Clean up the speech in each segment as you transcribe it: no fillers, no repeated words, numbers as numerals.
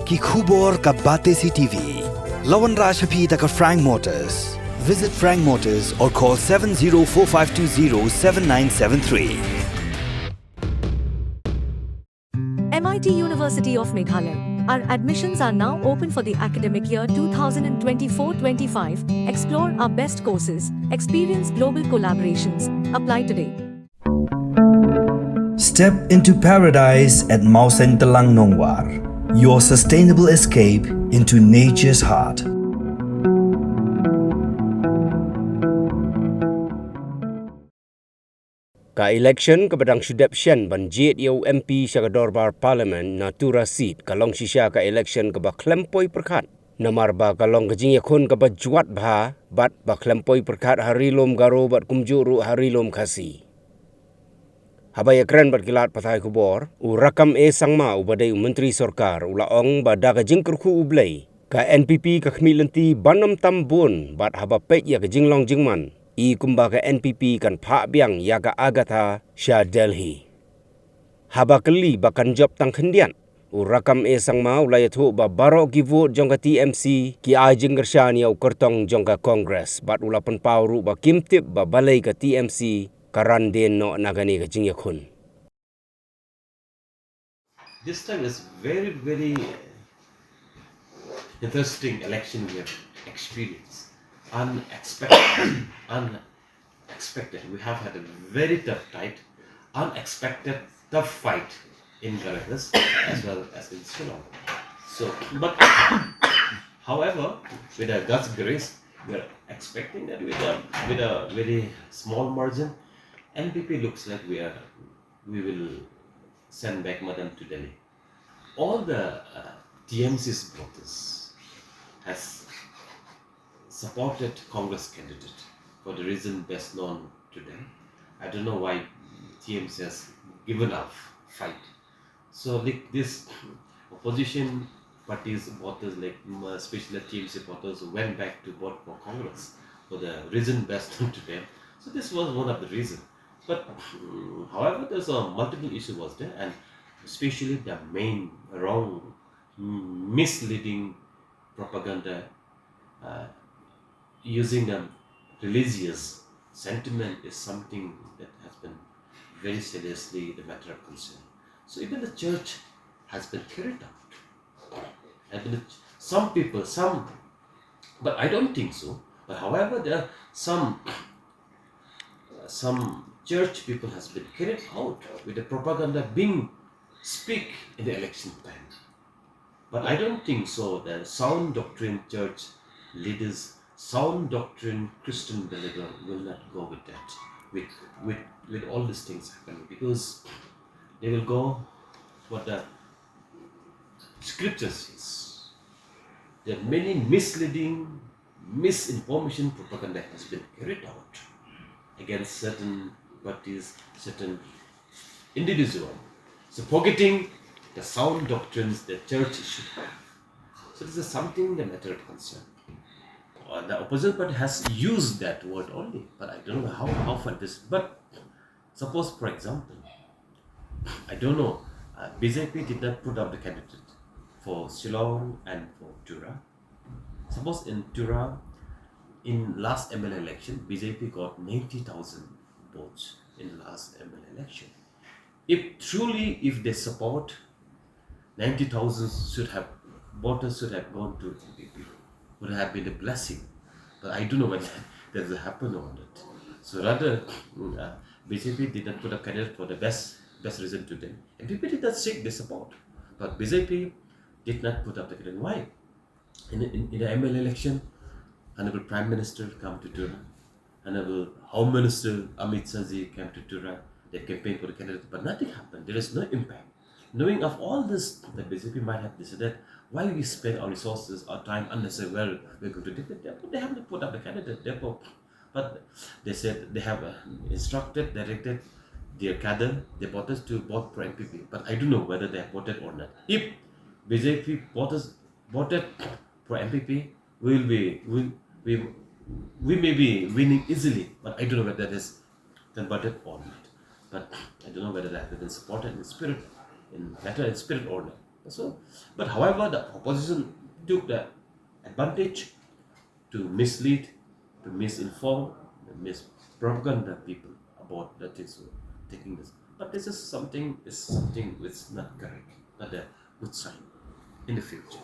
ki khubor ka bate si TV. Lawan Rashaphi taka Frank Motors. Visit Frank Motors or call 7045207973. MIT University of Meghalaya. Our admissions are now open for the academic year 2024-25. Explore our best courses, experience global collaborations. Apply today. Step into paradise at Mausen Telang Nongwar, your sustainable escape into nature's heart. Ka-election kabadang sudepsyan banjit yaw MP Shagadorbar Parliament na Tura seat kalong sisya ka-election kaba klempoy perkat. Namar ba kalong kajing yakun kaba juat bha bat ba klempoy perkat harilom garo bat kumjuru harilom kasi. Habaya keren bat kilat patay kubor, u rakam sangma u badai menteri sorkar u laong ba da kajing kerku ublay. Ka NPP ka khmilanti banam tambun bat haba pek ya kajing long jingman. I kumbaga NPP kan Pak Biang yaga Agatha Shah Delhi. Haba keli bakan job tang kendian. Urakam sang mau layatu ba barok ki vote jongka TMC ki ajing Kyrshan yau kertong jongka Congress. Bat ulapan pauru ba kimtip ba balai ka TMC karan den no nagani ka jingyakun. This time is very interesting election we have experienced. Unexpected. We have had a very tough fight, unexpected tough fight in Karakas as well as in Shillong. So, but however, with a God's grace, we are expecting that with a very small margin, NPP looks like we will send back Madam to Delhi. All the TMC's voters has supported Congress candidate for the reason best known to them. I don't know why TMC has given up fight. So like this opposition parties voters, like especially TMC voters, went back to vote for Congress for the reason best known to them. So this was one of the reasons. But however, there's a multiple issue was there, and especially the main wrong, misleading propaganda. Using a religious sentiment is something that has been very seriously the matter of concern. So even the church has been carried out. And but I don't think so. But however, there are some church people has been carried out with the propaganda being speak in the election time. But I don't think so. The sound doctrine church leaders, sound doctrine Christian believer will not go with that, with all these things happening, because they will go what the scripture says. There are many misleading, misinformation propaganda has been carried out against certain parties, certain individuals. So forgetting the sound doctrines the church should have. So this is something the matter of concern. The opposite party has used that word only, but I don't know how far this. But suppose, for example, I don't know, BJP did not put up the candidate for Shillong and for Tura. Suppose in Tura, in last ML election, BJP got 90,000 votes in last ML election. If they support, 90,000 voters should have gone to NPP. Would have been a blessing, but I don't know whether that will happen or not. So rather, BJP did not put a candidate for the best reason to them. And people did not seek their support, but BJP did not put up the candidate. Why? In the ML election, Honorable Prime Minister came to Tura, Honorable Home Minister Amit Shah came to Tura. They campaigned for the candidate, but nothing happened. There is no impact. Knowing of all this, the BJP might have decided why we spend our resources, our time unnecessarily. Well, we're going to defeat them. They haven't put up the candidate, therefore. But they said they have directed their cadre, their voters to vote for NPP. But I don't know whether they have voted or not. If BJP voters voted for NPP, we may be winning easily. But I don't know whether that is converted or not. But I don't know whether that has been supported in spirit, in matter and spirit or not. So, but however, the opposition took the advantage to mislead, to misinform, and mispropaganda people about that is taking this. But this is something which is not correct, not a good sign in the future.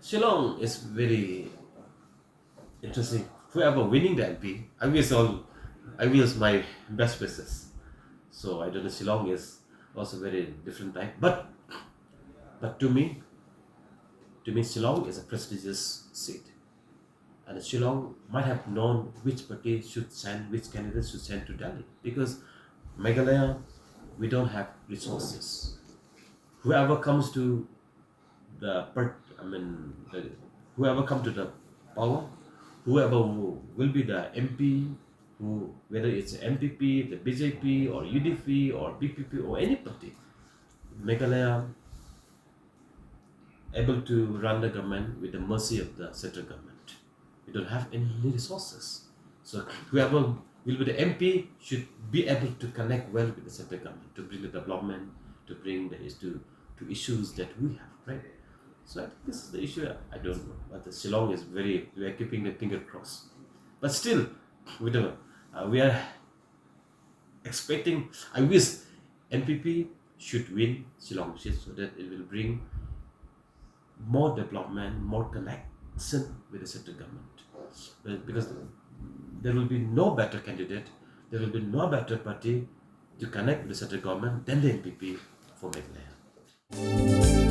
Shillong is very interesting. Whoever winning the LP, I wish my best wishes. So I don't know. Shillong is also very different type, but to me, Shillong is a prestigious seat, and Shillong might have known which party should send, which candidate should send to Delhi, because Meghalaya, we don't have resources. Whoever comes to whoever come to the power, whoever will be the MP, whether it's MPP, the BJP or UDP or BPP or any party, Meghalaya able to run the government with the mercy of the central government. We don't have any resources. So whoever will be the MP should be able to connect well with the central government to bring the development, to bring to issues that we have, right? So I think this is the issue. I don't know, but the Shillong is we are keeping the finger crossed. But still, we don't know. We are expecting. I wish NPP should win Shillong seat so that it will bring more development, more connection with the central government. Because there will be no better candidate, there will be no better party to connect with the central government than the NPP for Meghalaya.